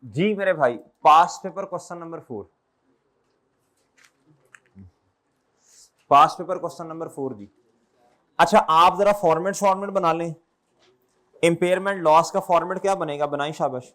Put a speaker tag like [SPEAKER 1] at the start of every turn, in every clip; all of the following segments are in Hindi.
[SPEAKER 1] जी मेरे भाई, past paper question number 4, past paper question number 4 जी। अच्छा आप जरा फॉर्मेट बना लें। इंपेयरमेंट लॉस का फॉर्मेट क्या बनेगा, बनाई शाबाश।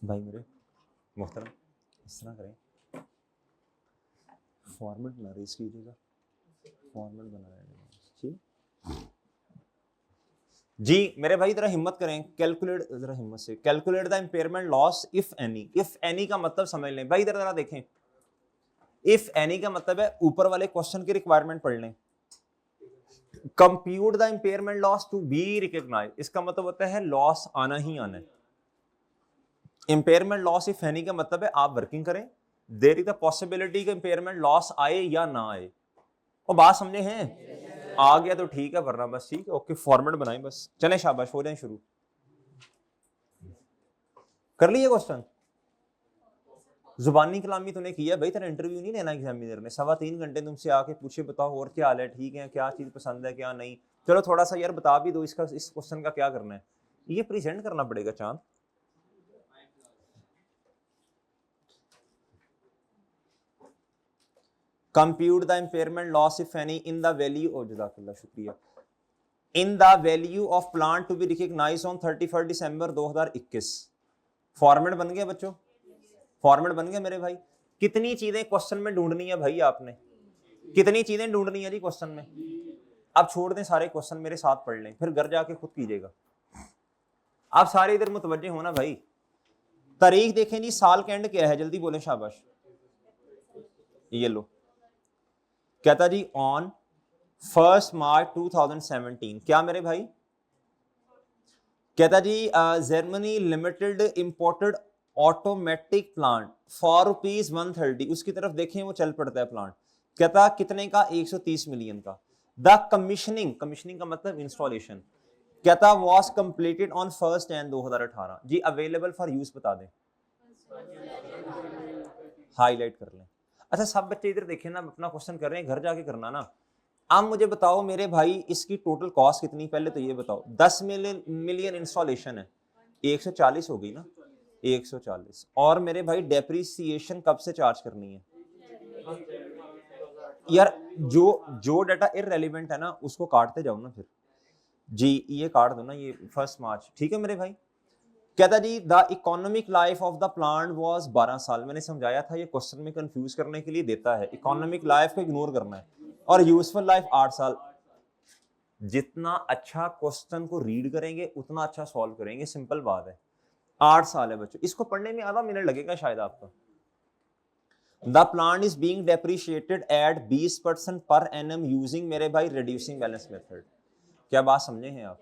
[SPEAKER 1] भाई मेरे मोहतरम, इस तरह करें, फॉर्मेट ना रेस कीजिएगा, फॉर्मेट बना ठीक जी मेरे भाई। जरा हिम्मत करें, कैलकुलेट, जरा हिम्मत से calculate the impairment loss if any. If any का मतलब समझ लें भाई, इधर जरा देखें। इफ एनी का मतलब है ऊपर वाले क्वेश्चन की रिक्वायरमेंट पढ़ लें। Compute the impairment loss to be recognise, इसका मतलब होता है लॉस आना ही आना है। इंपेयरमेंट लॉस इफ एनी का मतलब है आप वर्किंग करें, देयर इज द पॉसिबिलिटी कि इंपेयरमेंट लॉस आए या ना आए। वो बात समझे हैं? आ गया तो ठीक है, वरना बस ठीक है, ओके फॉर्मेट बनाएं बस, चलें शाबाश, हो जाए शुरू। कर लिए क्वेश्चन? जुबानी कलामी तूने किया भाई, तेरा इंटरव्यू नहीं लेना एग्जामिनर ने। 3.25 घंटे तुमसे आके पूछे बताओ और क्या हाल है, ठीक है, क्या चीज पसंद है क्या नहीं। चलो थोड़ा सा यार बता भी दो, इसका इस क्वेश्चन का क्या करना है, ये प्रेजेंट करना पड़ेगा चांद। Compute the impairment loss if any in the value, ओ जज़ाकल्लाह शुक्रिया, in the value of plant to be recognized on 31 December 2021। Format बन गया बच्चों? फॉर्मेट बन गया मेरे भाई। कितनी चीजें क्वेश्चन में ढूंढनी है भाई आपने, कितनी चीजें ढूंढनी है जी क्वेश्चन में। अब छोड़ दें सारे क्वेश्चन, मेरे साथ पढ़ लें, फिर घर जाके खुद कीजिएगा। आप सारे इधर मुतवज्जे होना भाई। तारीख देखें जी, साल के एंड क्या है, जल्दी बोले शाबाश। ये लो, कहता जी ऑन 1 मार्च 2017, क्या मेरे भाई? कहता जी Germany limited imported automatic plant for ₹130, उसकी तरफ देखें वो चल पड़ता है प्लांट। कहता कितने का? 130 मिलियन का। द कमीशनिंग, कमीशनिंग का मतलब इंस्टॉलेशन, कहता वॉज कंप्लीटेड ऑन 1 जनवरी 2018 जी। अवेलेबल फॉर यूज बता दें, हाईलाइट कर लें। अच्छा सब बच्चे इधर देखें ना, अपना क्वेश्चन कर रहे हैं, घर जाके करना ना। अब मुझे बताओ मेरे भाई, इसकी टोटल कॉस्ट कितनी, पहले तो ये बताओ। 10 मिलियन इंस्टॉलेशन है, 140 हो गई ना, 140। और मेरे भाई डेप्रीसिएशन कब से चार्ज करनी है यार? जो जो डाटा इररेलेवेंट है ना उसको काटते जाओ ना फिर जी, ये काट दो ना, ये 1 मार्च, ठीक है मेरे भाई। कहता जी the economic life of the plant was 12 साल। मैंने समझाया था ये क्वेश्चन में कंफ्यूज करने के लिए देता है, इकोनॉमिक लाइफ को इग्नोर करना है। और यूजफुल लाइफ 8 साल। जितना अच्छा क्वेश्चन को रीड करेंगे उतना अच्छा सॉल्व करेंगे, सिंपल बात है। 8 साल है बच्चों, इसको पढ़ने में आधा मिनट लगेगा शायद आपका। The plant is being depreciated at 20% per annum using मेरे भाई रिड्यूसिंग बैलेंस मेथड। क्या बात समझे हैं आप?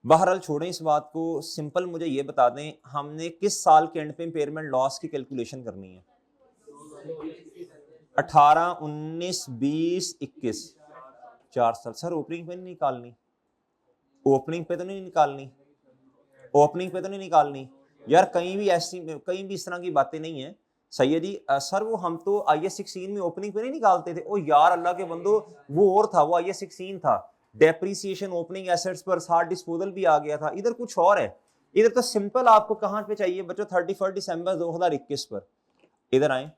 [SPEAKER 1] बहरहाल छोड़ें इस बात को, सिंपल मुझे ये बता दें, हमने किस साल के एंड पे इंपेयरमेंट लॉस की कैलकुलेशन करनी है? 18, 19, 20, 21, 4 साल। सर ओपनिंग पे नहीं निकालनी, ओपनिंग पे तो नहीं निकालनी, ओपनिंग पे तो नहीं निकालनी यार, कहीं भी ऐसी, कहीं भी इस तरह की बातें नहीं है। सही है जी। सर वो हम तो IS16 में ओपनिंग पे नहीं निकालते थे। ओ यार अल्लाह के बंदो, वो और था, वो IS16 था। डेप्रीसिएशन ओपनिंग एसेट्स पर साथ डिस्पोजल भी आ गया था, इधर कुछ और है। इधर तो सिंपल आपको कहां पे चाहिए बच्चों? 31 दिसंबर 2021 पर। इधर आए,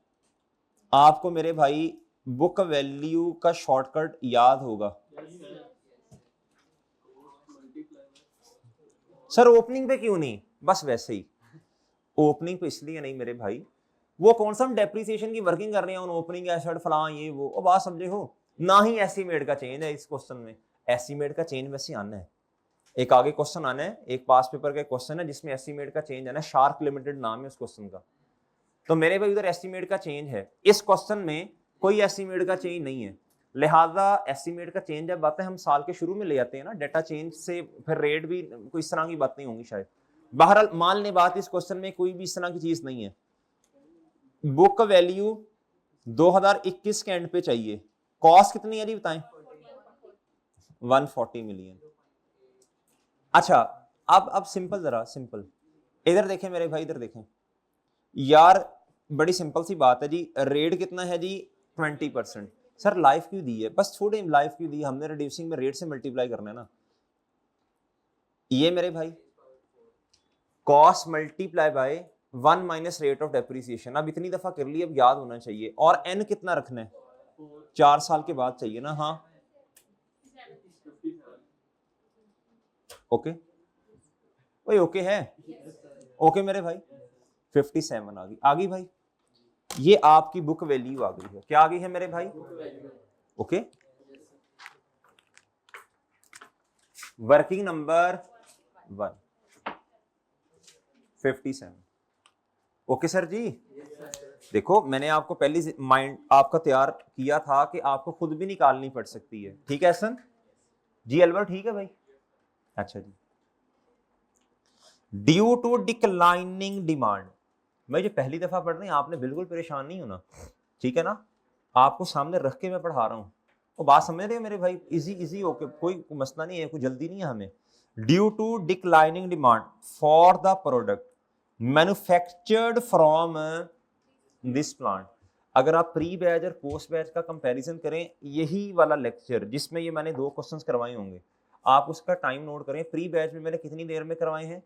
[SPEAKER 1] आपको मेरे भाई बुक वैल्यू का शॉर्टकट याद होगा। सर ओपनिंग पे क्यों नहीं? बस वैसे ही, ओपनिंग पे इसलिए नहीं मेरे भाई, वो कौन सा हम डेप्रिसिएशन की वर्किंग कर रहे हैं, ओपनिंग एसेट फलां ये वो बात समझे हो ना ही। एस्टीमेट का चेंज है इस क्वेश्चन में, एस्टीमेट का चेंज वैसे आना है। एक आगे क्वेश्चन आना है, एक पास पेपर का क्वेश्चन है जिसमें एस्टीमेट का चेंज आना है, शार्क लिमिटेड नाम है उस क्वेश्चन का। तो मेरे भाई उधर एस्टीमेट का चेंज है, इस क्वेश्चन में कोई एस्टीमेट का चेंज नहीं है। लिहाजा एस्टीमेट का चेंज जब बातें हम साल के शुरू में ले आते हैं ना, डेटा चेंज से फिर रेट भी कोई इस तरह की बात नहीं होंगी शायद। बहरहाल मान लें बात, इस क्वेश्चन में कोई भी इस तरह की चीज नहीं है। बुक वैल्यू 2021 के एंड पे चाहिए। कॉस्ट कितनी है जी बताएं? 140 मिलियन। अच्छा, अब सिंपल, जरा सिंपल इधर देखें मेरे भाई, इधर देखें यार, बड़ी सिंपल सी बात है जी। रेट कितना है जी? 20%। सर लाइफ क्यों दी है? बस छोड़े, लाइफ क्यों दी? हमने रिड्यूसिंग में रेट से मल्टीप्लाई करना है ना। ये मेरे भाई cost multiply by 1 minus rate of depreciation. अब इतनी दफा कर ली, अब याद होना चाहिए। और एन कितना रखना है? 4 साल के बाद चाहिए ना। हाँ ओके, ओए ओके है, ओके मेरे भाई। 57 आ गई भाई। ये आपकी बुक वैल्यू आ गई है। क्या आ गई है मेरे भाई? Okay. Working number 1 57। Okay sir जी। देखो मैंने आपको पहले माइंड आपका तैयार किया था कि आपको खुद भी निकालनी पड़ सकती है। ठीक है सन जी, अलवर ठीक है भाई। अच्छा जी, ड्यू टू डिक्लाइनिंग डिमांड। मैं जो पहली दफा पढ़ रहे हैं, आपने बिल्कुल परेशान नहीं होना, ठीक है ना। आपको सामने रख के मैं पढ़ा रहा हूं, वो बात समझ रहे हो मेरे भाई? इजी इजी ओके, कोई मसला नहीं है, कोई जल्दी नहीं है हमें। Due to declining demand for the product manufactured from this plant. अगर आप प्री बैच और पोस्ट बैच का कंपैरिजन करें, यही वाला लेक्चर जिसमें ये मैंने 2 क्वेश्चंस करवाए होंगे, आप उसका टाइम नोट करें। प्री बैच में मैंने कितनी देर में करवाए हैं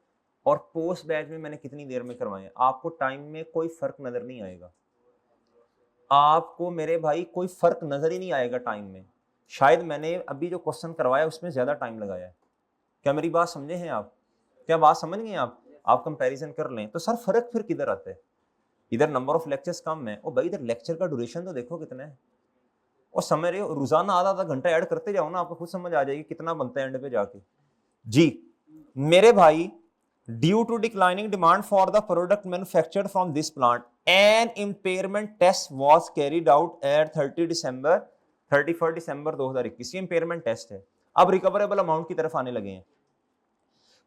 [SPEAKER 1] और पोस्ट बैच में मैंने कितनी देर में करवाए हैं, आपको टाइम में कोई फर्क नजर नहीं आएगा। आपको मेरे भाई कोई फर्क नजर ही नहीं आएगा टाइम में। शायद मैंने अभी जो क्वेश्चन करवाया उसमें ज्यादा टाइम लगाया है। क्या मेरी बात समझे हैं आप? क्या बात समझ गए आप कंपैरिजन कर लें तो सर फर्क फिर किधर आता है? इधर नंबर ऑफ लेक्चर्स कम है, और भाई इधर लेक्चर का ड्यूरेशन तो देखो कितना है। और समझ रहे हो, रोजाना आधा आधा घंटा ऐड करते जाओ ना, आपको खुद समझ आ जाएगी कितना बनता है एंड पे जाके। जी मेरे भाई, due to declining demand for the product manufactured from this plant an impairment test was carried out at 31 December 2021। ये इम्पेयरमेंट टेस्ट है। अब रिकवरेबल अमाउंट की तरफ आने लगे हैं।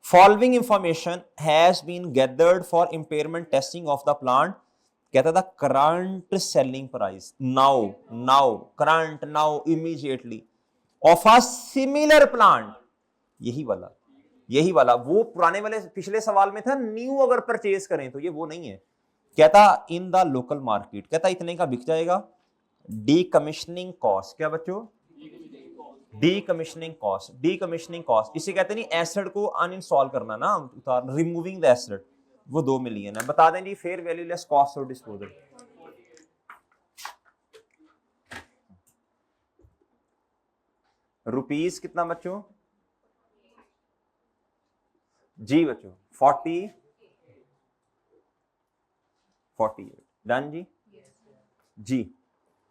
[SPEAKER 1] Following information has been gathered for impairment testing of the plant. कहता था current selling price now, current now immediately of a similar plant. यही वाला वो पुराने वाले पिछले सवाल में था, न्यू अगर परचेज करें तो, ये वो नहीं है। कहता इन द लोकल मार्केट, कहता इतने का बिक जाएगा। डीकमिशनिंग कॉस्ट, क्या बच्चों? डीकमिशनिंग कॉस्ट इसे कहते नहीं, एसेट को अनइंस्टॉल करना ना, रिमूविंग द एसेट, वो 2 मिलियन है। बता दें जी fair value less cost of disposal. Rupees कितना बच्चों? जी बच्चों 48 डन जी। जी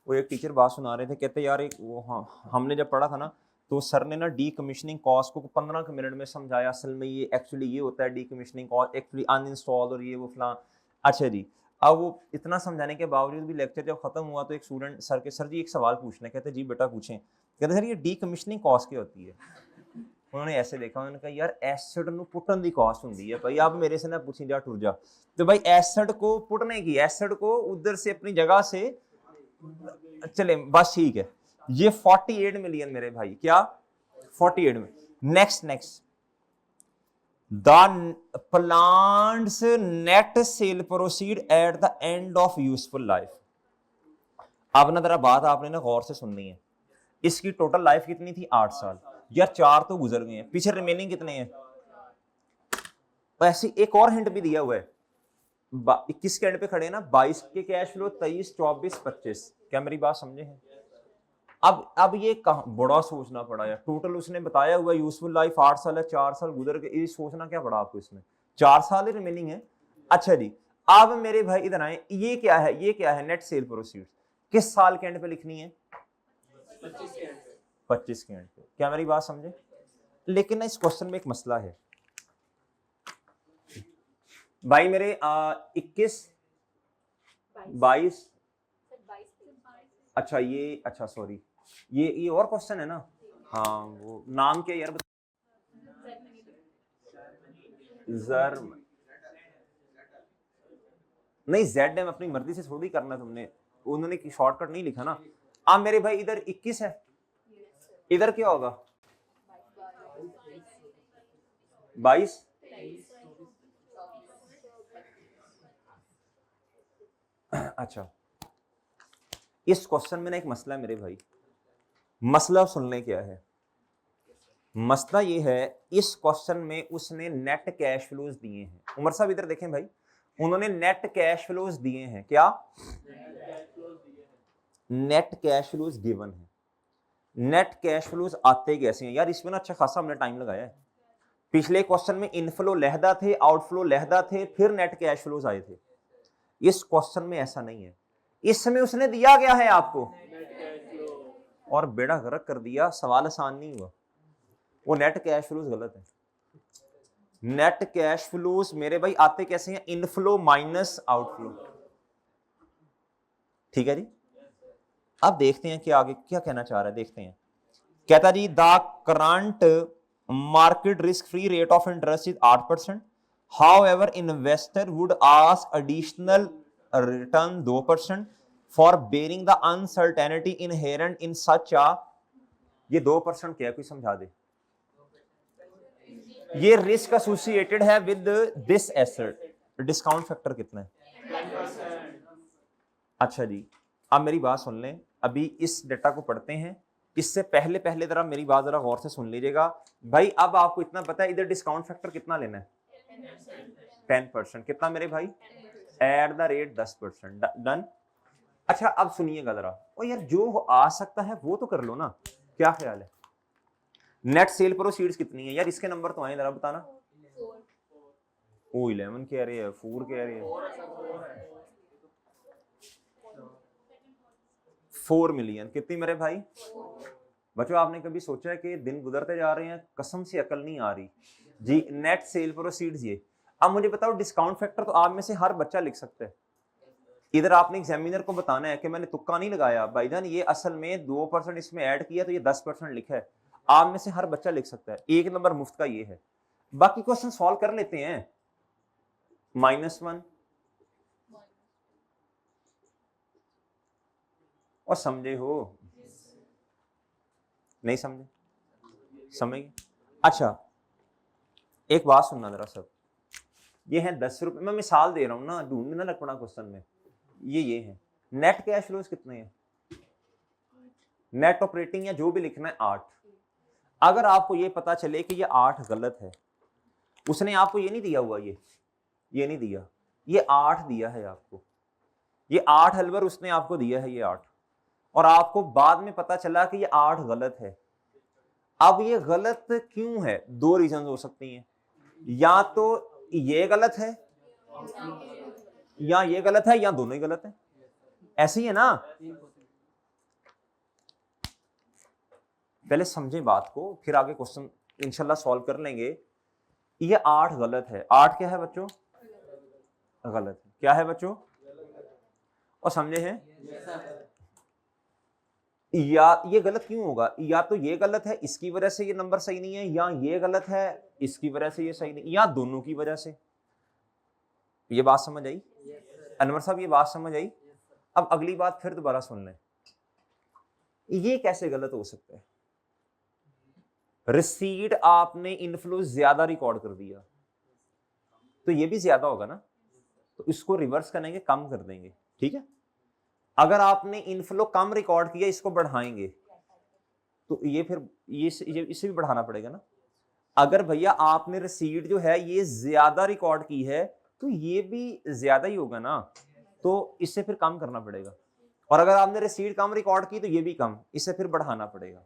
[SPEAKER 1] वो एक टीचर बात सुना रहे थे, कहते यार एक वो, हाँ हमने जब पढ़ा था ना तो सर ने ना डी कमीशनिंग कॉस्ट को 15 मिनट में समझाया, असल में ये एक्चुअली ये होता है D commissioning cost, actually uninstall और ये वो फलां। अच्छा जी, अब वो इतना समझाने के बावजूद भी लेक्चर जब खत्म हुआ तो एक स्टूडेंट सर जी एक सवाल पूछना, कहते जी बेटा पूछें। कहते सर ये डी कमीशनिंग कॉस्ट क्या होती है? उन्होंने ऐसे देखा, उन्होंने कहा यार एसिड ਨੂੰ ਪੁੱਟਣ ਦੀ ਕਾस्ट ਹੁੰਦੀ है भाई, आप मेरे से ना पूछी जा टूर जा। तो भाई एसिड को पुटने की, एसिड को उधर से अपनी जगह से चले, बस ठीक है। ये 48 मिलियन मेरे भाई, क्या 48 में। Next the plants net cell proceed at the end of useful life. अब ना जरा बात आपने ना गौर से सुननी है, इसकी टोटल लाइफ कितनी थी? 8 साल। यार 4 तो गुजर गए हैं, पीछे रिमेनिंग कितने हैं? ऐसे एक और हिंट भी दिया हुआ है, 21 के एंड पे खड़े हैं ना, 22 के कैश फ्लो, 23, 24, 25। क्या मेरी बात समझे हैं? अब ये कहां बड़ा सोचना पड़ा यार, टोटल उसने बताया हुआ यूजफुल लाइफ 8 साल है, 4 साल गुजर गए, ये सोचना क्या पड़ा आपको इसमें? 4 साल ही रिमेनिंग है। अच्छा जी, अब मेरे भाई इधर आए, ये क्या है? ये क्या है? नेट सेल प्रोसीड्स किस साल के एंड पे लिखनी है? 25 के एंड पे। क्या मेरी बात समझे? लेकिन ना इस क्वेश्चन में एक मसला है भाई मेरे, 21, 22, अच्छा ये, अच्छा सॉरी, ये और क्वेश्चन है ना। हाँ वो नाम क्या यार? जर नहीं, जेड एम अपनी मर्जी से थोड़ी करना तुमने, उन्होंने शॉर्टकट नहीं लिखा ना। अब मेरे भाई इधर 21 है, इधर क्या होगा? 22। अच्छा, इस क्वेश्चन में ना एक मसला है मेरे भाई, मसला सुनने क्या है? मसला ये है, इस क्वेश्चन में उसने नेट कैश फ्लोज दिए हैं। उमर साहब इधर देखें भाई, उन्होंने नेट कैश फ्लोज दिए हैं। क्या नेट कैश फ्लोज गिवन है? नेट कैश फ्लोज आते कैसे हैं यार? इसमें ना अच्छा खासा हमने टाइम लगाया है। पिछले क्वेश्चन में इनफ्लो लहदा थे, आउटफ्लो लहदा थे, फिर नेट कैश फ्लोज आए थे। इस क्वेश्चन में ऐसा नहीं है, इसमें उसने दिया गया है आपको और बेड़ा गर्क कर दिया, सवाल आसान नहीं हुआ। वो नेट कैश फ्लोज गलत है। नेट कैश फ्लोज मेरे भाई आते कैसे हैं? Inflow minus outflow. ठीक है जी, अब देखते हैं कि आगे क्या कहना चाह रहा है, देखते हैं। कहता जी the current market risk free rate of interest is 8%, however investor would ask additional return 2% for bearing the uncertainty inherent in such a. ये 2% क्या है? कोई समझा दे। ये रिस्क एसोसिएटेड है with this asset, discount factor कितना है? अच्छा जी, अब मेरी बात सुन लें, अभी इस डेटा को पढ़ते हैं। इससे पहले पहले जरा मेरी बात जरा गौर से सुन लीजिएगा भाई। अब आपको इतना पता है इधर डिस्काउंट फैक्टर कितना लेना है? 10%। कितना मेरे भाई? At the rate 10%। डन। अच्छा अब सुनिएगा जरा, ओ यार जो आ सकता है वो तो कर लो ना, क्या ख्याल है? नेट सेल प्रोसीड्स कितनी है यार? इसके नंबर तो आए, जरा बताना। ओ 11 कह रहे हैं, 4 कह रहे हैं, 4 मिलियन। कितनी मेरे भाई? बच्चों आपने कभी सोचा है कि दिन गुजरते जा रहे हैं, कसम से अकल नहीं आ रही जी। नेट सेल प्रोसीड्स ये। अब मुझे बताओ डिस्काउंट फैक्टर तो आप में से हर बच्चा लिख सकता है। इधर आपने एग्जामिनर को बताना है कि मैंने तुक्का नहीं लगाया भाईजान, ये असल में 2% इसमें ऐड किया तो ये 10% लिखा है। आप में से हर बच्चा लिख सकता है, एक नंबर मुफ्त का ये है। बाकी क्वेश्चन सॉल्व कर लेते हैं। -1 और समझे हो? नहीं समझे? समझ गए? अच्छा एक बात सुनना जरा सब, ये है 10 रुपए, मैं मिसाल दे रहा हूं ना, ढूंढने ना लगना क्वेश्चन में। ये है नेट कैश फ्लोज कितने हैं? नेट ऑपरेटिंग या जो भी लिखना है 8। अगर आपको ये पता चले कि ये 8 गलत है, उसने आपको ये नहीं दिया हुआ, ये नहीं दिया, ये 8 दिया है आपको, ये 8 हलवर उसने आपको दिया है, ये 8, और आपको बाद में पता चला कि ये 8 गलत है। अब ये गलत क्यों है? 2 रीजन हो सकती हैं, या तो ये गलत है या ये गलत है, या दोनों ही गलत है। ऐसे ही है ना? पहले समझें बात को, फिर आगे क्वेश्चन इंशाल्लाह सॉल्व कर लेंगे। ये 8 गलत है। 8 क्या है बच्चों? गलत है। क्या है बच्चों? और समझे हैं? या ये गलत क्यों होगा? या तो ये गलत है इसकी वजह से ये नंबर सही नहीं है, या ये गलत है इसकी वजह से ये सही नहीं, या दोनों की वजह से। ये बात समझ आई अनवर साहब? ये बात समझ आई? अब अगली बात फिर दोबारा सुन लें। ये कैसे गलत हो सकता है? रिसीट आपने इनफ्लो ज्यादा रिकॉर्ड कर दिया, तो ये भी ज्यादा होगा ना, तो इसको रिवर्स करेंगे, कम कर देंगे, ठीक है। अगर आपने इनफ्लो कम रिकॉर्ड किया, इसको बढ़ाएंगे, तो ये फिर ये इसे भी बढ़ाना पड़ेगा ना। अगर भैया आपने रिसीट जो है ये ज्यादा रिकॉर्ड की है, तो ये भी ज्यादा ही होगा ना, तो इससे फिर कम करना पड़ेगा। और अगर आपने रिसीट कम रिकॉर्ड की तो ये भी कम, इसे फिर बढ़ाना पड़ेगा।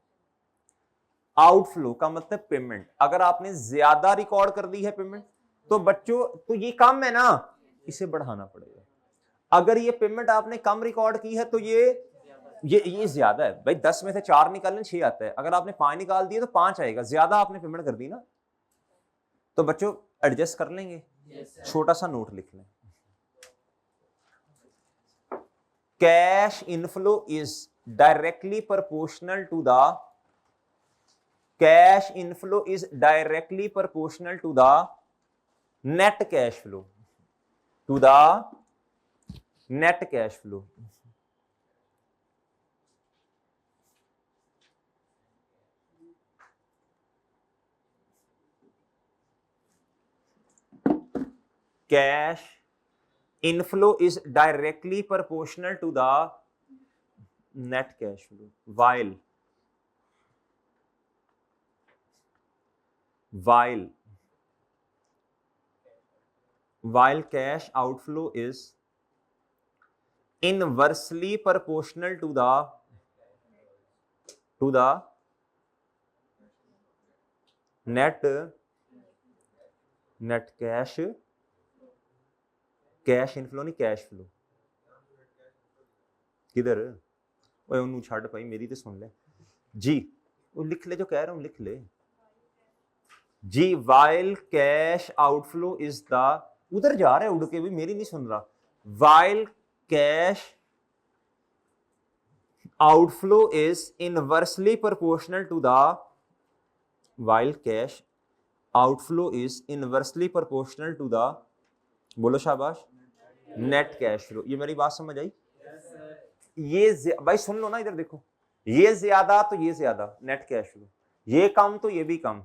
[SPEAKER 1] आउटफ्लो का मतलब पेमेंट, अगर आपने ज्यादा रिकॉर्ड कर दी है पेमेंट, तो बच्चों तो ये कम है ना, इसे बढ़ाना पड़ेगा। अगर ये पेमेंट आपने कम रिकॉर्ड की है तो ये ज्यादा है। भाई 10 में से 4 निकालने 6 आता है, अगर आपने 5 निकाल दिए तो 5 आएगा, ज्यादा आपने पेमेंट कर दी ना। तो बच्चों एडजस्ट कर लेंगे। छोटा सा नोट लिख लें, cash inflow is directly proportional to the cash inflow is directly proportional to the net cash flow, to the net cash flow. Cash inflow is directly proportional to the net cash flow while cash outflow is inversely proportional to the net cash inflow नहीं कैश फ्लो। किधर? ओए उन्हें छाड़ पाई, मेरी तो सुन ले जी, वो लिख ले जो कह रहा हूं, लिख ले जी। While cash outflow is the, उधर जा रहा है उड़ के भी, मेरी नहीं सुन रहा। While cash outflow is inversely proportional to the while cash outflow is inversely proportional to the, बोलो शाबाश, नेट कैश फ्लो। ये मेरी बात समझ आई? ये भाई सुन लो ना, इधर देखो, ये ज्यादा तो ये ज्यादा नेट कैश फ्लो, ये कम तो ये भी कम।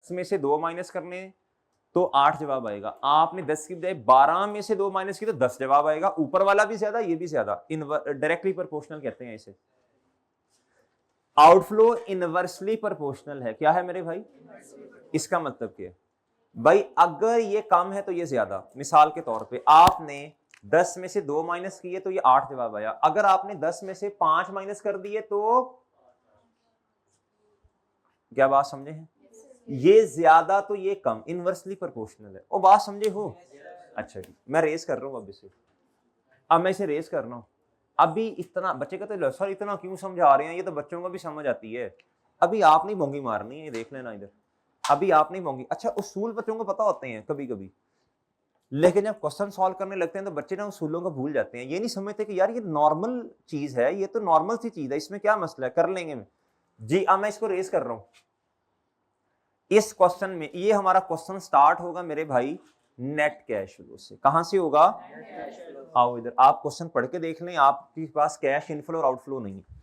[SPEAKER 1] इसमें से 2 माइनस करने तो 8 जवाब आएगा। आपने 10 की बजाय 12 में से 2 माइनस की तो 10 जवाब आएगा। ऊपर वाला भी ज्यादा, ये भी ज्यादा, डायरेक्टली प्रोपोर्शनल कहते हैं इसे। आउटफ्लो इनवर्सली प्रोपोर्शनल है। क्या है मेरे भाई? इसका मतलब क्या है भाई? अगर ये कम है तो ये ज्यादा। मिसाल के तौर पे आपने 10 में से 2 माइनस किए तो ये 8 जवाब आया। अगर आपने 10 में से 5 माइनस कर दिए तो, क्या बात समझे हैं? ये ज्यादा तो ये कम, इनवर्सली प्रोपोर्शनल है। वो बात समझे हो? अच्छा जी, मैं रेस कर रहा हूं अब मैं इसे रेस कर रहा हूं। अभी इतना बच्चे का तो सर इतना क्यों समझा रहे हैं, ये तो बच्चों को भी समझ आती है। अभी आप नहीं मोंगी मारनी है, देख लेना इधर, अभी आप नहीं होंगी। अच्छा उसूल बच्चों को पता होते हैं कभी कभी, लेकिन जब क्वेश्चन सॉल्व करने लगते हैं तो बच्चे ना उसूलों को भूल जाते हैं। ये नहीं समझते कि यार ये नॉर्मल चीज है, ये तो नॉर्मल सी चीज है, इसमें क्या मसला है, कर लेंगे में जी। अब मैं इसको रेस कर रहा हूं। इस क्वेश्चन में ये हमारा क्वेश्चन स्टार्ट होगा मेरे भाई नेट कैश फ्लो से। कहां से होगा? आओ इधर, आप क्वेश्चन पढ़ के देख लें, आपके पास कैश इनफ्लो और आउटफ्लो नहीं है।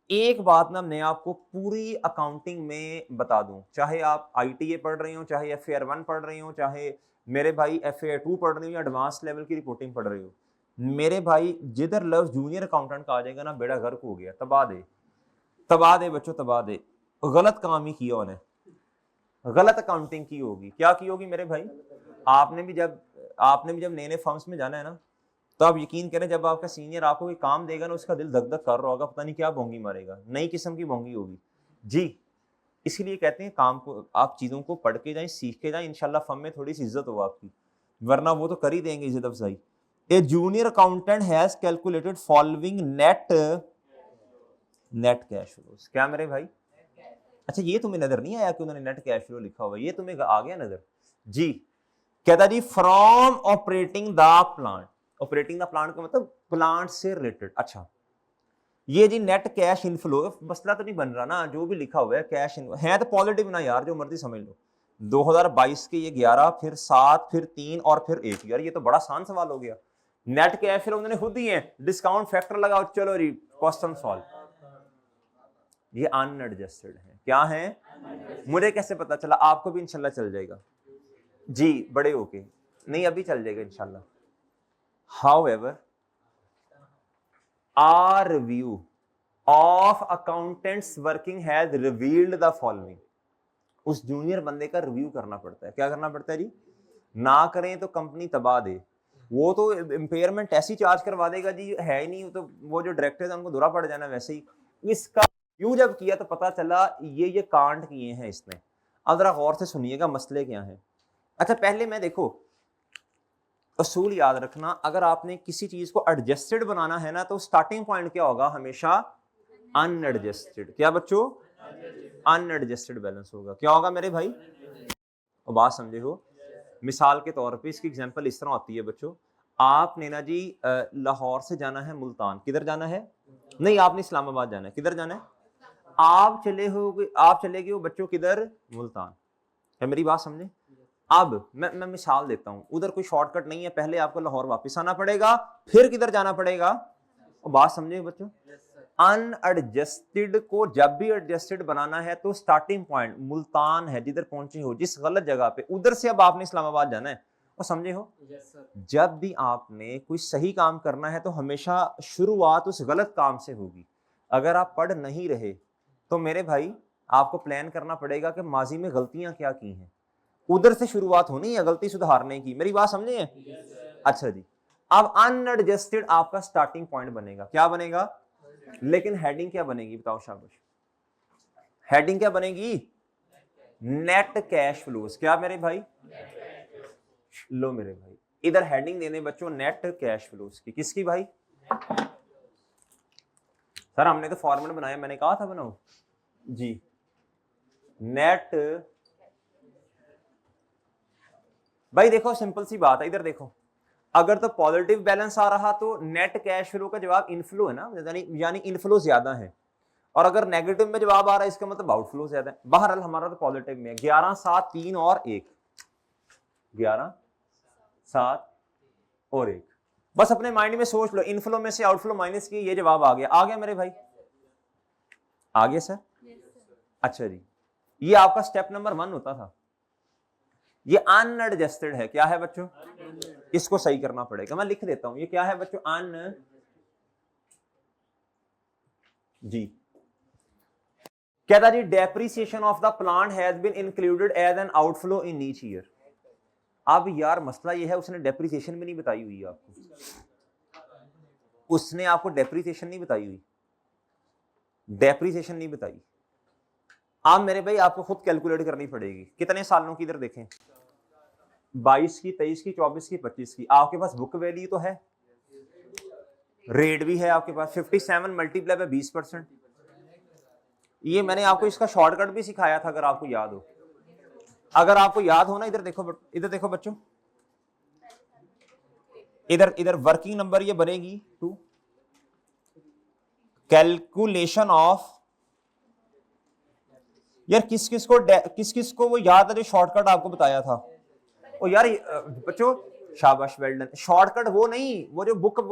[SPEAKER 1] एक बात ना मैं आपको पूरी अकाउंटिंग में बता दूं, चाहे आप आईटीए पढ़ रहे हो, चाहे FAR 1 पढ़ रहे हो, चाहे मेरे भाई FAR 2 पढ़ रहे हो, या एडवांस लेवल की रिपोर्टिंग पढ़ रहे हो, मेरे भाई जिधर लफ्ज जूनियर अकाउंटेंट का आ जाएगा ना, बेड़ा गर्क हो गया। तबाह दे बच्चों, तबाह दे। गलत काम ही किया उन्हें, गलत अकाउंटिंग की होगी। क्या की होगी मेरे भाई? आपने भी जब नए नए फर्म्स में जाना है ना, तो आप यकीन करें जब आपका सीनियर आपको कोई काम देगा ना, उसका दिल धक धक कर रहा होगा, पता नहीं क्या बोंगी मारेगा, नई किस्म की बोंगी होगी जी। इसीलिए कहते हैं काम को, आप चीजों को पढ़ के जाएं, सीख के जाएं, इंशाल्लाह फर्म में थोड़ी सी इज्जत हो आपकी, वरना वो तो कर ही देंगे इज्जत अफजाई। A junior accountant has calculated following net cash flows. क्या मेरे भाई? अच्छा ये तुम्हें नजर नहीं आया कि उन्होंने नेट कैश फ्लो लिखा हुआ, ये तुम्हें आ गया नजर जी। कहता जी from operating the plant, operating the plant का मतलब प्लांट से रिलेटेड। अच्छा ये जी नेट कैश इनफ्लो, मसला तो नहीं बन रहा ना, जो भी लिखा हुआ है कैश है तो पॉजिटिव ना यार, जो मर्जी समझ लो। 2022 के ये 11 फिर 7 फिर 3 और फिर 1, यार ये तो बड़ा आसान सवाल हो गया। नेट कैश फ्लो उन्होंने खुद दिए हैं, डिस्काउंट फैक्टर लगाओ, चलो जी क्वेश्चन सॉल्व। ये अनएडजस्टेड है, क्या है मुझे कैसे पता चला? आपको भी इंशाल्लाह चल जाएगा जी, बड़े होके नहीं, अभी चल जाएगा इंशाल्लाह। However our review of accountants working has revealed the following, उस जूनियर बंदे का रिव्यू करना पड़ता है। क्या करना पड़ता है जी? ना करें तो कंपनी तबाह दे, वो तो इम्पेयरमेंट ऐसी चार्ज करवा देगा जी, है ही नहीं तो वो जो डायरेक्टर है उनको धुरा पड़ जाना वैसे ही। इसका रिव्यू जब किया तो पता चला ये कांड किए हैं इसने। अब जरा गौर से सुनिएगा मसले क्या हैं। अच्छा पहले मैं देखो असूल याद रखना, अगर आपने किसी चीज को एडजस्टेड बनाना है ना तो स्टार्टिंग पॉइंट क्या होगा? हमेशा अनएडजस्टेड। क्या बच्चों? अनएडजस्टेड बैलेंस होगा। क्या होगा मेरे भाई? और बात समझे हो? मिसाल के तौर पे इसकी एग्जांपल इस तरह होती है बच्चों, आपने ना जी लाहौर से जाना है मुल्तान। किधर जाना है? नहीं आपने इस्लामाबाद जाना है। किधर जाना है? आप चले गए हो बच्चों किधर? मुल्तान। है मेरी बात समझे? अब मैं मिसाल देता हूं, उधर कोई शॉर्टकट नहीं है, पहले आपको लाहौर वापस आना पड़ेगा, फिर किधर जाना पड़ेगा? और बात समझे बच्चों? अनएडजस्टेड को जब भी एडजस्टेड बनाना है तो स्टार्टिंग पॉइंट मुल्तान है, जिधर पहुंचे हो, जिस गलत जगह पे, उधर से अब आपने इस्लामाबाद जाना है। और समझे हो? जब भी आपने कोई सही काम करना है तो हमेशा शुरुआत उस गलत काम से होगी। अगर आप पढ़ नहीं रहे तो मेरे भाई आपको प्लान करना पड़ेगा कि माजी में गलतियां क्या की हैं, उधर से शुरुआत होनी है गलती सुधारने की। मेरी बात समझे? अच्छा जी, अब अनएडजस्टेड आपका स्टार्टिंग पॉइंट बनेगा। क्या बनेगा? लेकिन हेडिंग क्या बनेगी बताओ शाबाश? हेडिंग क्या बनेगी? Net cash flows. क्या मेरे भाई? लो मेरे भाई इधर हेडिंग देने बच्चों नेट कैश फ्लोज की। किसकी भाई? सर हमने तो फॉर्मूला बनाया, मैंने कहा था बनाओ जी। नेट भाई देखो सिंपल सी बात है, इधर देखो, अगर तो पॉजिटिव बैलेंस आ रहा तो नेट कैश फ्लो का जवाब इनफ्लो है ना, यानी इनफ्लो ज्यादा है। और अगर नेगेटिव में जवाब आ रहा है इसका मतलब आउटफ्लो ज्यादा है। बहरहाल हमारा तो पॉजिटिव में है। 11 7 3 और 1, 11 7 और 1। बस अपने माइंड में सोच लो, इनफ्लो में से आउटफ्लो माइनस किए, ये जवाब आ गया। आ गया मेरे भाई? आ गया सर? अच्छा जी, ये आपका स्टेप नंबर 1 होता था। ये अनएडजस्टेड है। क्या है बच्चों? इसको सही करना पड़ेगा। मैं लिख देता हूं, ये क्या है बच्चों? अन जी। कहता जी depreciation of the plant has been included as an outflow in each year. अब यार मसला ये है उसने डेप्रिसिएशन भी नहीं बताई हुई है आपको, उसने आपको डेप्रिसिएशन नहीं बताई हुई, डेप्रिसिएशन नहीं बताई। आप मेरे भाई आपको खुद कैलकुलेट करनी पड़ेगी। कितने सालों की? इधर देखें, 22 की, 23 की, 24 की, 25 की। आपके पास बुक वैल्यू तो है, रेट भी है आपके पास। 57 मल्टीप्लाई बाय 20%। ये मैंने आपको इसका शॉर्टकट भी सिखाया था, अगर आपको याद हो। अगर आपको याद हो ना, इधर देखो बच्चों, इधर वर्किंग नंबर ये बनेगी 2, कैलकुलेशन ऑफ, यार किस किस को वो याद है जो शॉर्टकट आपको बताया था? ओ यार बच्चों शाबाश, वेल डन। शॉर्टकट वो नहीं, वो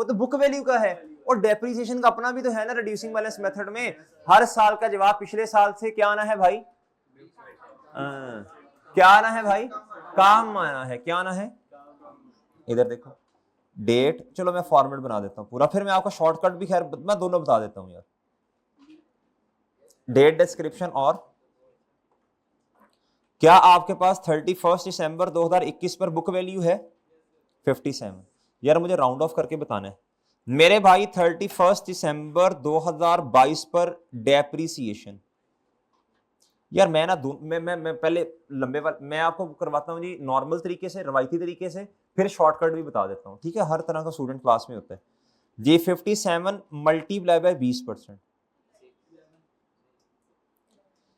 [SPEAKER 1] तो बुक वैल्यू का है। और डेप्रिसिएशन का अपना भी तो है ना, रिड्यूसिंग बैलेंस मेथड में हर साल का जवाब पिछले साल से क्या आना है भाई? क्या आना है भाई? काम आना है। क्या आना है? इधर देखो डेट, चलो मैं फॉर्मेट बना देता हूं पूरा, फिर मैं आपका शॉर्टकट भी खैर मैं दोनों बता देता हूं यार। डेट डिस्क्रिप्शन, और क्या आपके पास 31 दिसंबर 2021 पर बुक वैल्यू है? 57। यार मुझे राउंड ऑफ करके बताना है मेरे भाई। 31 दिसंबर 2022 पर डेप्रिसिएशन, यार मैं ना मैं पहले लंबे मैं आपको करवाता हूं जी नॉर्मल तरीके से, रवायती तरीके से, फिर शॉर्टकट भी बता देता हूं, ठीक है? हर तरह का स्टूडेंट क्लास में होता है जी। 57 मल्टीप्लाई बाय 20%,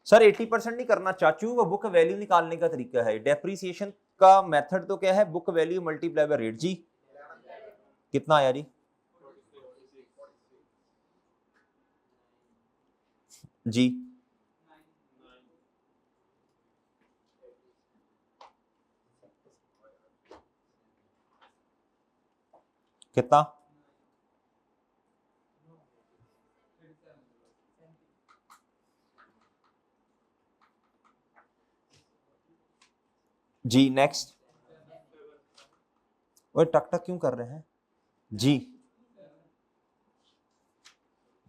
[SPEAKER 1] सर 80% नहीं करना चाचू, वो बुक वैल्यू निकालने का तरीका है। डेप्रिसिएशन का मेथड तो क्या है, book value multiply by rate. जी कितना आया जी? जी कितना? जी नेक्स्ट। वो टक टक क्यों कर रहे हैं जी?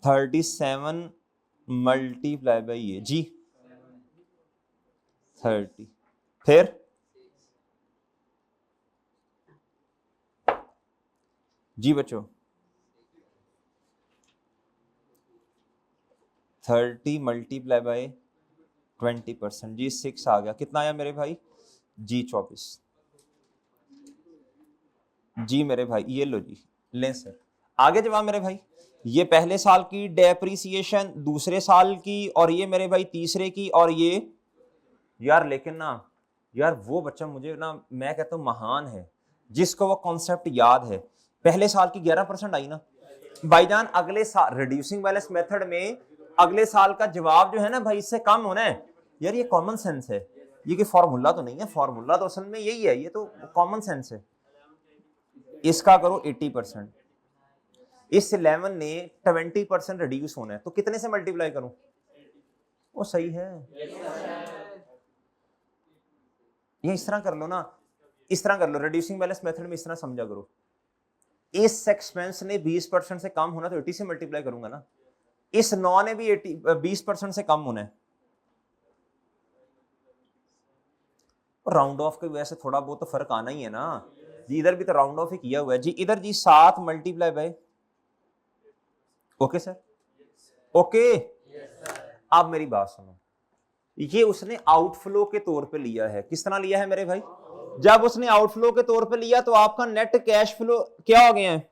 [SPEAKER 1] 37 मल्टीप्लाई बाई ये जी 30, फिर जी बच्चों 30 मल्टीप्लाई बाय 20%, जी 6 आ गया। कितना आया मेरे भाई? जी 24। जी मेरे भाई ये लो जी, लें सर आगे जवाब मेरे भाई। ये पहले साल की डेप्रिसिएशन, दूसरे साल की, और ये मेरे भाई तीसरे की, और ये यार लेकिन ना यार वो बच्चा मुझे ना, मैं कहता हूँ महान है जिसको वो कॉन्सेप्ट याद है। पहले साल की 11% आई ना भाईजान, अगले साल रिड्यूसिंग बैलेंस मेथड में अगले साल का जवाब जो है ना भाई इससे कम होना है। यार ये कॉमन सेंस है, ये कि फॉर्मूला तो नहीं है, फॉर्मूला तो असल में यही है, ये तो कॉमन सेंस है। इसका करो 80%, इस 11 ने 20% रिड्यूस होना है, तो कितने से मल्टीप्लाई करूं? वो सही है। ये इस तरह कर लो ना, इस तरह कर लो, रिड्यूसिंग बैलेंस मेथड में इस तरह समझा करो। इस एक्सपेंस ने 20% से कम होना तो 80 से मल्टीप्लाई करूंगा ना। इस 9 ने भी 20% से कम होना है। राउंड ऑफ की वजह से थोड़ा बहुत तो फर्क आना ही है ना जी। इधर भी तो राउंड ऑफ ही किया हुआ है जी। इधर जी 7 multiply by, okay sir, okay. अब मेरी बात सुनो, ये उसने आउटफ्लो के तौर पे लिया है। किस तरह लिया है मेरे भाई? जब उसने आउटफ्लो के तौर पे लिया तो आपका नेट कैश फ्लो क्या हो गया है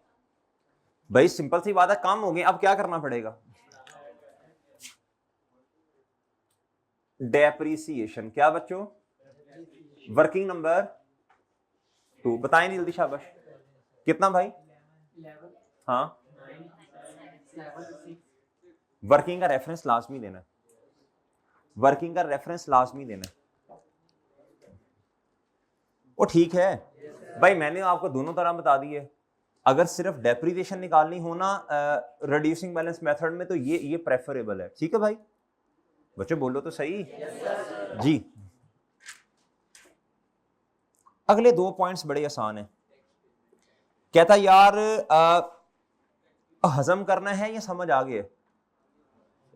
[SPEAKER 1] भाई? सिंपल सी बात है, कम हो गए। अब क्या करना पड़ेगा? डेप्रिसिएशन। क्या बच्चों? वर्किंग नंबर 2 बताएं जल्दी, शाबाश। कितना भाई? हाँ, वर्किंग का रेफरेंस लाजमी देना, वर्किंग का रेफरेंस लाजमी देना। वो ठीक है भाई, मैंने आपको दोनों तरह बता दिए। अगर सिर्फ डेप्रिसिएशन निकालनी हो ना रिड्यूसिंग बैलेंस मेथड में, तो ये प्रेफरेबल है। ठीक है भाई, बच्चों बोलो तो सही। जी अगले 2 पॉइंट्स बड़े आसान हैं। कहता यार हजम करना है या समझ आ गया?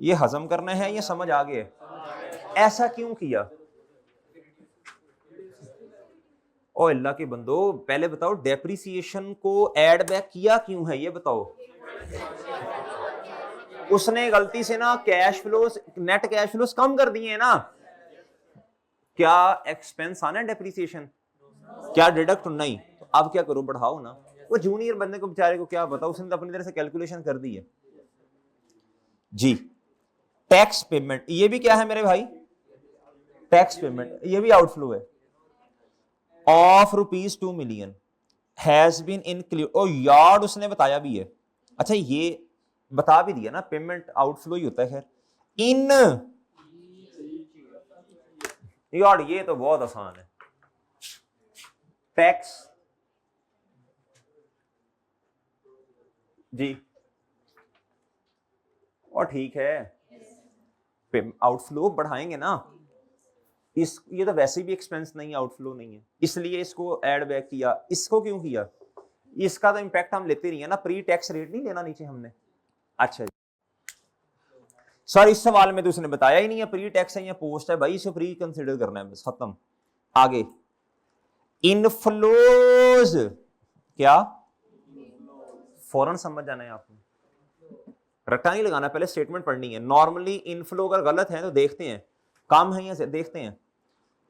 [SPEAKER 1] ये हजम करना है या समझ आ गया? ऐसा क्यों किया? ओ अल्लाह के बंदो, पहले बताओ डेप्रिसिएशन को ऐड बैक किया क्यों है, ये बताओ। उसने गलती से ना cash flows, net cash flows कम कर दिए ना। क्या एक्सपेंस आना है डेप्रिसिएशन? क्या डिडक्ट? नहीं। तो अब क्या करो, बढ़ाओ ना। वो जूनियर बंदे को बेचारे को क्या बताओ, उसने तो अपनी तरह से कैलकुलेशन कर दी है जी। टैक्स पेमेंट, ये भी क्या है मेरे भाई? टैक्स पेमेंट, ये भी आउटफ्लो है of ₹2 million has been include. ओ यार उसने बताया भी है। अच्छा ये बता भी दिया ना, पेमेंट आउटफ्लो ही होता है। खैर इन, यार ये तो बहुत आसान है। टैक्स जी, और ठीक है, आउटफ्लो बढ़ाएंगे ना। इस ये तो वैसे भी एक्सपेंस नहीं, आउटफ्लो नहीं है, इसलिए इसको ऐड बैक किया। इसको क्यों किया? इसका तो इंपैक्ट हम लेते नहीं है ना, प्री टैक्स रेट नहीं लेना नीचे हमने। अच्छा सर इस सवाल में तो उसने बताया ही नहीं है प्री टैक्स है या पोस्ट है भाई, इसे प्री कंसिडर करना है बस, खत्म। आगे इनफ्लोज, क्या? फौरन समझ जाना है आपको, रट्टा नहीं लगाना, पहले स्टेटमेंट पढ़नी है। नॉर्मली इनफ्लो अगर गलत है तो देखते हैं कम है या देखते हैं।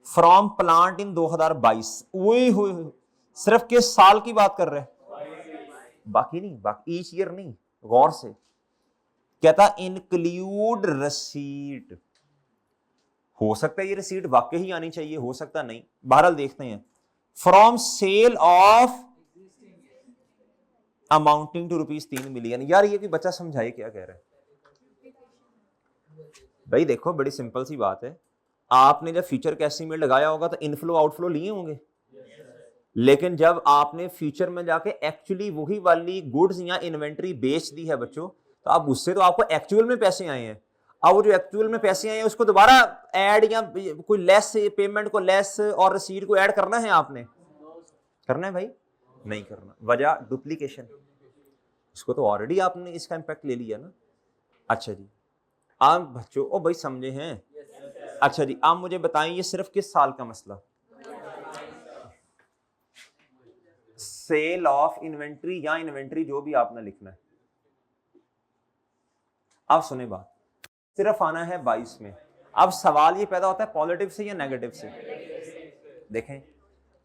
[SPEAKER 1] फ्रॉम प्लांट इन 2022, वही हुई सिर्फ किस साल की बात कर रहे हैं? बाकी नहीं, बाकी ईच ईयर नहीं, गौर से। कहता इंक्लूड रसीट, हो सकता है ये रिसीट वाकई ही आनी चाहिए, हो सकता नहीं, बहरहाल देखते हैं। From sale of amounting to ₹3 million. यार ये भी बच्चा समझाए क्या कह रहा है भाई? देखो बड़ी सिंपल सी बात है, आपने जब फ्यूचर कैश में लगाया होगा तो इनफ्लो आउटफ्लो लिए होंगे, लेकिन जब आपने फ्यूचर में जाके एक्चुअली वही वाली गुड्स या इन्वेंट्री बेच दी है बच्चों, तो अब उससे तो आपको एक्चुअल में पैसे आए हैं। अब वो जो एक्चुअल में पैसे आए हैं उसको दोबारा ऐड या कोई लेस पेमेंट को लेस और रसीद को ऐड करना है आपने? करना है भाई? नहीं करना। वजह डुप्लीकेशन, इसको तो ऑलरेडी आपने इसका इंपैक्ट ले लिया ना। अच्छा जी, आप बच्चों ओ भाई समझे हैं? अच्छा जी, आप मुझे बताएं ये सिर्फ किस साल का मसला? सेल ऑफ इन्वेंट्री या इन्वेंट्री जो भी आपने लिखना है। आप सुने बात, सिर्फ आना है 22 में। अब सवाल ये पैदा होता है पॉजिटिव से या नेगेटिव से? देखें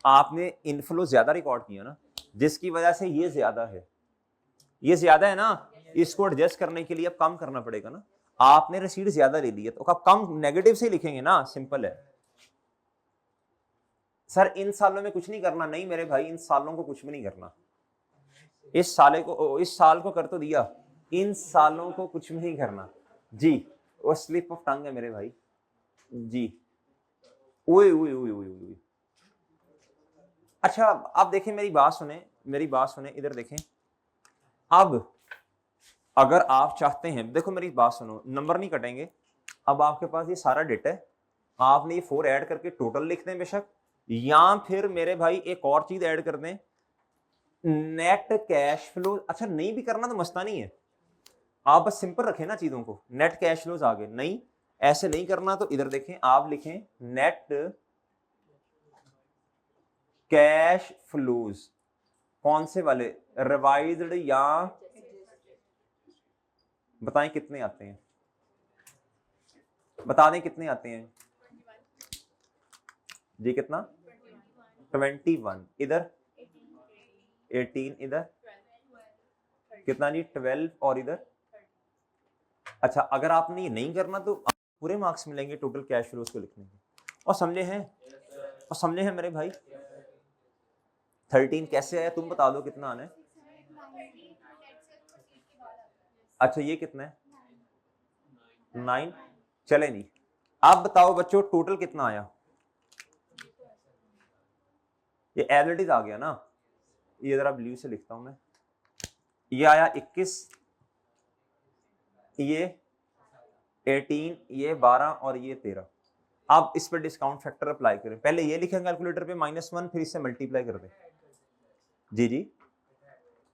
[SPEAKER 1] आपने इनफ्लो ज्यादा रिकॉर्ड किया ना, जिसकी वजह से ये ज्यादा है, ये ज्यादा है ना, इसको एडजस्ट करने के लिए अब कम करना पड़ेगा ना। आपने रसीद ज्यादा ले ली है तो अब कम नेगेटिव से लिखेंगे ना, सिंपल है। सर इन सालों में कुछ नहीं करना, नहीं मेरे भाई इन सालों को कुछ भी नहीं करना। इस साल को कर तो दिया, इन सालों को कुछ भी नहीं करना जी। वो स्लिप ऑफ टंग है मेरे भाई जी। ओए ओए ओए ओए ओए। अच्छा आप देखें, मेरी बात सुने, इधर देखें। अब अगर आप चाहते हैं, देखो मेरी बात सुनो, नंबर नहीं कटेंगे। अब आपके पास ये सारा डेटा है, आपने ये 4 ऐड करके टोटल लिख दें बेशक, या फिर मेरे भाई एक और चीज ऐड कर दें, नेट कैश फ्लो। अच्छा नहीं भी करना तो मसला नहीं है, आप बस सिंपल रखें ना चीजों को। नेट कैश फ्लोज आ गए, नहीं ऐसे नहीं करना तो इधर देखें, आप लिखें नेट कैश फ्लोज। कौन से वाले? रिवाइज्ड या बताएं कितने आते हैं, बता दें कितने आते हैं जी? कितना? 21 इधर, 18 इधर, कितना जी? 12 और इधर। अच्छा अगर आपने ये नहीं करना तो पूरे मार्क्स मिलेंगे टोटल कैश फ्लोज को लिखने के। और समझे हैं? और समझे हैं मेरे भाई? 13 कैसे आया तुम बता दो, कितना आना है? अच्छा ये कितना है? 9। चले नहीं, आप बताओ बच्चों टोटल कितना आया? ये एवरेज आ गया ना, ये जरा ब्लू से लिखता हूं मैं। ये आया 21, ये 18, ये 12 और ये 13। आप इस पर डिस्काउंट फैक्टर अप्लाई करें, पहले ये लिखें कैलकुलेटर पे -1, फिर इससे मल्टीप्लाई कर दें। जी जी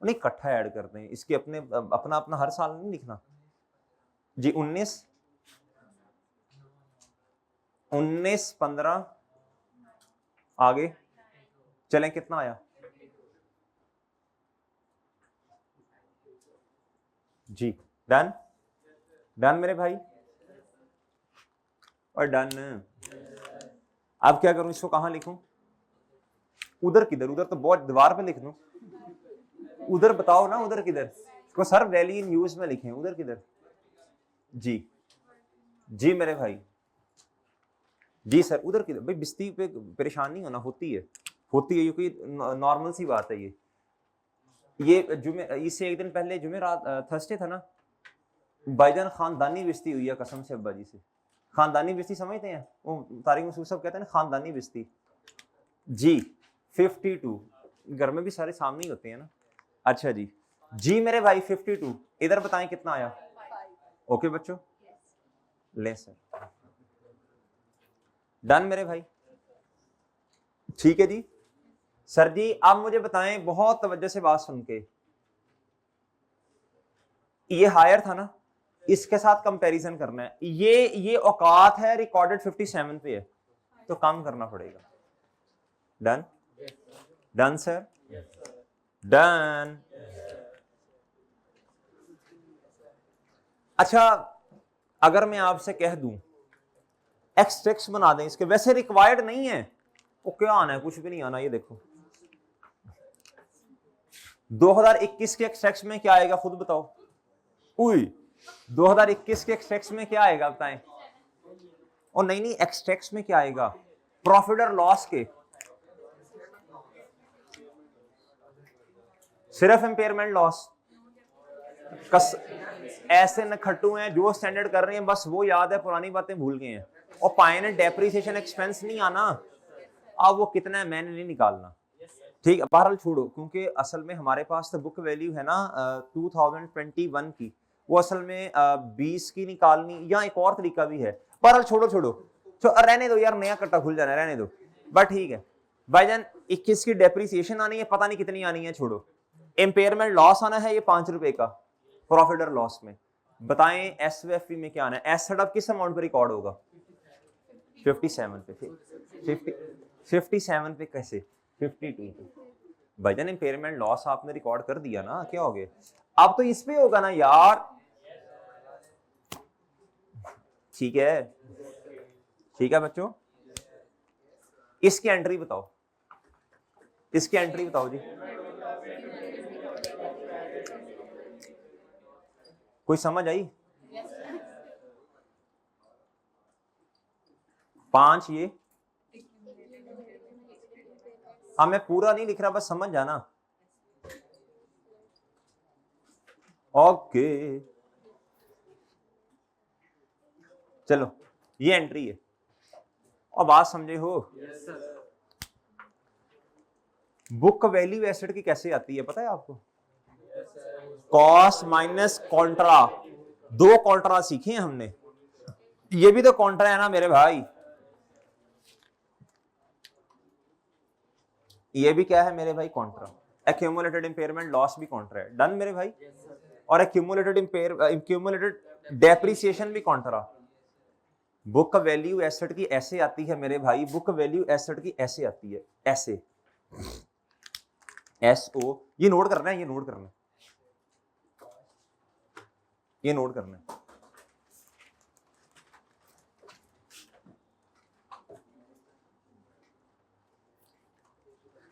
[SPEAKER 1] नहीं, इकट्ठा ऐड करते हैं, इसके अपने अपना अपना हर साल नहीं लिखना जी। 19, 15 आगे चलें, कितना आया जी? डन डन मेरे भाई, और डन। अब क्या करूं, इसको कहां लिखूं? उधर किधर? उधर तो बहुत दीवार पे लिख दूं, उधर बताओ ना, उधर किधर? इसको सर वैली इन यूज में लिखें, उधर किधर? जी जी मेरे भाई जी सर, उधर किधर? भाई बिस्ती पे परेशान नहीं होना, होती है ये कोई नॉर्मल सी बात है। ये जुमे, इससे एक दिन पहले जुमेरात थर्सडे था ना, भाईजान खानदानी बिस्ती हुई है कसम से अब्बा जी से। खानदानी बिस्ती समझते हैं? वो तारिक मसूद साहब कहते हैं ना खानदानी बिस्ती जी। 52 घर में भी सारे सामने ही होते हैं ना। अच्छा जी जी मेरे भाई 52 इधर बताएं कितना आया? ओके बच्चों ले सर, डन मेरे भाई, ठीक है जी। सर जी आप मुझे बताएं, बहुत तवज्जो से बात सुन के, ये हायर था ना, इसके साथ कंपैरिजन करना है। ये औकात है रिकॉर्डेड 57 पे है, तो कम करना पड़ेगा। Done done sir, done. अच्छा अगर मैं आपसे कह दूं एक्सट्रैक्ट बना दें इसके, वैसे रिक्वायर्ड नहीं है, वो क्या आना है? कुछ भी नहीं आना। ये देखो 2021 के एक्सट्रैक्ट में क्या आएगा, खुद बताओ। उई 2021 के एक्सट्रैक्ट में क्या आएगा बताएं? और नहीं एक्सट्रैक्ट्स में क्या आएगा, प्रॉफिट और लॉस के, सिर्फ इंपेयरमेंट लॉस। ऐसे न खट्टू हैं जो स्टैंडर्ड कर रहे हैं, बस वो याद है, पुरानी बातें भूल गए हैं। और पाए ने डेप्रिसिएशन एक्सपेंस नहीं आना, अब वो कितना है मैंने नहीं निकालना, ठीक है। बहरहाल छोड़ो, क्योंकि असल में हमारे पास तो बुक वैल्यू है ना 2021 की, वो असल में 20 की निकालनी, या एक और तरीका भी है। बहरहाल छोड़ो छोड़ो रहने दो यार, नया कट्टा खुल जाना, रहने दो। बट ठीक है भाईजान, 21 की डेप्रिसिएशन आनी है, पता नहीं कितनी आनी है, छोड़ो। इंपेयरमेंट लॉस आना है ये 5 रुपए का, प्रॉफिट और लॉस में बताएं एसवीएफई में क्या आना है। एसेट अब किस अमाउंट पे रिकॉर्ड होगा, 57 पे। 57 पे कैसे, 52 पे। भाईजान इंपेयरमेंट लॉस आपने रिकॉर्ड कर दिया ना, क्या हो गया, अब तो इस पे होगा ना यार, ठीक है। ठीक है बच्चों, इसकी एंट्री बताओ, इसकी एंट्री बताओ जी, कोई समझ आई? 5 ये, हाँ मैं पूरा नहीं लिख रहा, बस समझ जाना। ओके चलो, ये एंट्री है, और बात समझे हो? बुक वैल्यू एसेट की कैसे आती है पता है आपको? कॉस्ट माइनस कॉन्ट्रा, 2 कॉन्ट्रा सीखे हैं हमने, ये भी तो कॉन्ट्रा है ना मेरे भाई, ये भी क्या है मेरे भाई, कॉन्ट्रा। एक्यूमुलेटेड इंपेयरमेंट लॉस भी कॉन्ट्रा है, डन मेरे भाई। और एक्यूमुलेटेड डेप्रिसिएशन भी कॉन्ट्रा। बुक वैल्यू एसेट की ऐसे आती है मेरे भाई, बुक वैल्यू एसेट की ऐसे आती है, ऐसे, SO, ये नोट करना है, ये नोट करना है, ये नोट करना है।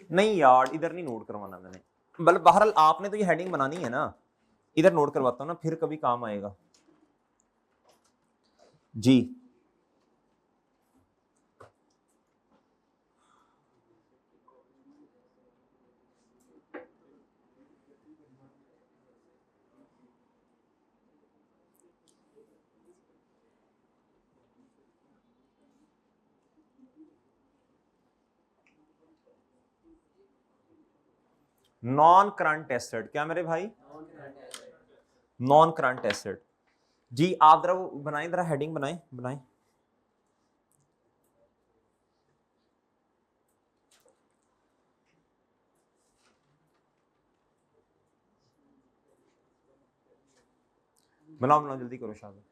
[SPEAKER 1] नहीं यार इधर नहीं नोट करवाना मैंने, बल्कि बहरहाल आपने तो ये हेडिंग बनानी है ना, इधर नोट करवाता हूं ना, फिर कभी काम आएगा जी। नॉन करंट एसेट, क्या मेरे भाई, नॉन करंट एसेट जी। आप जरा वो बनाएं, जरा हेडिंग बनाएं, बनाएं। बनाओ बनाओ जल्दी करो शाबाश।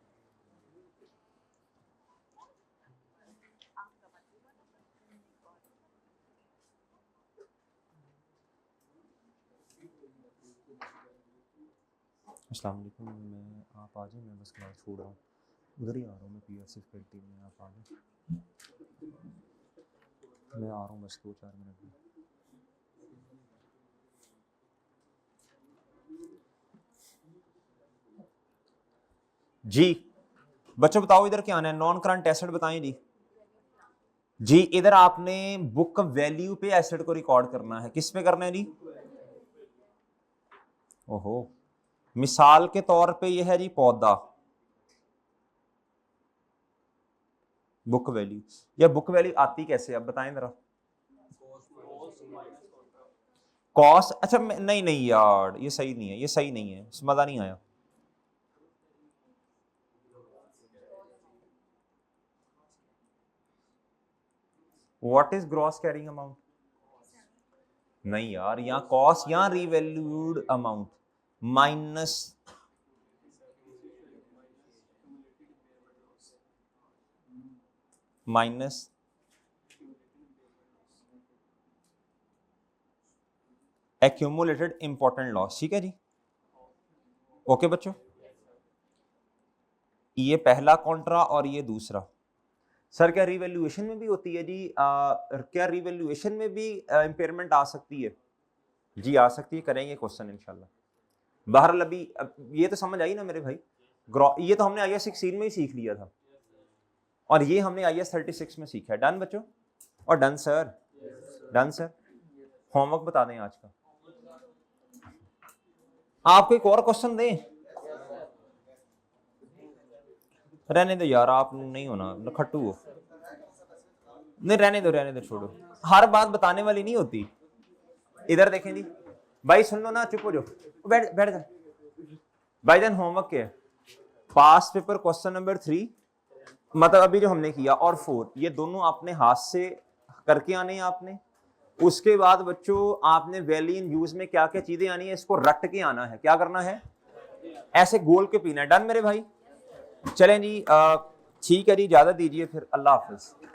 [SPEAKER 1] अस्सलाम वालेकुम, मैं आप आ जाए, मैं बस क्लास छोड़ रहा हूँ, उधर ही आ रहा हूँ मैं, PRC फैकल्टी में, आप आ जाए, मैं आ रहा हूँ बस 2-4 मिनट में। जी बच्चों बताओ इधर क्या आना है, नॉन करंट एसेट बताएं जी। जी इधर आपने बुक वैल्यू पे एसेट को रिकॉर्ड करना है, किस पे करना है जी? ओहो, मिसाल के तौर पे यह है जी पौधा, बुक वैल्यू, या बुक वैल्यू आती कैसे अब बताएं जरा। कॉस्ट, अच्छा नहीं नहीं यार ये सही नहीं है, ये सही नहीं है, मजा नहीं आया। What is gross carrying amount? नहीं यार, यहाँ कॉस्ट, यहाँ revalued amount minus, minus accumulated important loss, ठीक है जी। ओके बच्चों, ये पहला कॉन्ट्रा और ये दूसरा। सर क्या रिवैल्यूएशन में भी होती है जी? क्या रिवैल्यूएशन में भी इंपेयरमेंट आ सकती है? जी आ सकती है, करेंगे क्वेश्चन इंशाल्लाह। बहरहाल अभी ये तो समझ आई ना मेरे भाई, ये तो हमने IAS 16 में ही सीख लिया था। और ये हमने IAS 36 में सीखा है। डन बच्चों? और done sir? Done sir. Homework बता दें आज का। आपको एक और क्वेश्चन दें? रहने दो यार, आप नहीं होना, खट्टू हो। नहीं रहने दो, छोड़ो। हर बात बताने वाली नहीं होती। इधर देखें जी भाई, सुन लो ना, चुप हो जाओ, बैठ बैठ जा भाई। जान होमवर्क क्या है? पास्ट पेपर क्वेश्चन नंबर 3, मतलब अभी जो हमने किया, और 4, ये दोनों आपने हाथ से करके आने हैं आपने। उसके बाद बच्चों आपने वैली इन यूज में क्या क्या चीजें आनी है, इसको रट के आना है। क्या करना है? ऐसे गोल के पीना है। डन मेरे भाई? चलें जी, ठीक है जी, इजाजत दीजिए फिर। अल्लाह हाफिज।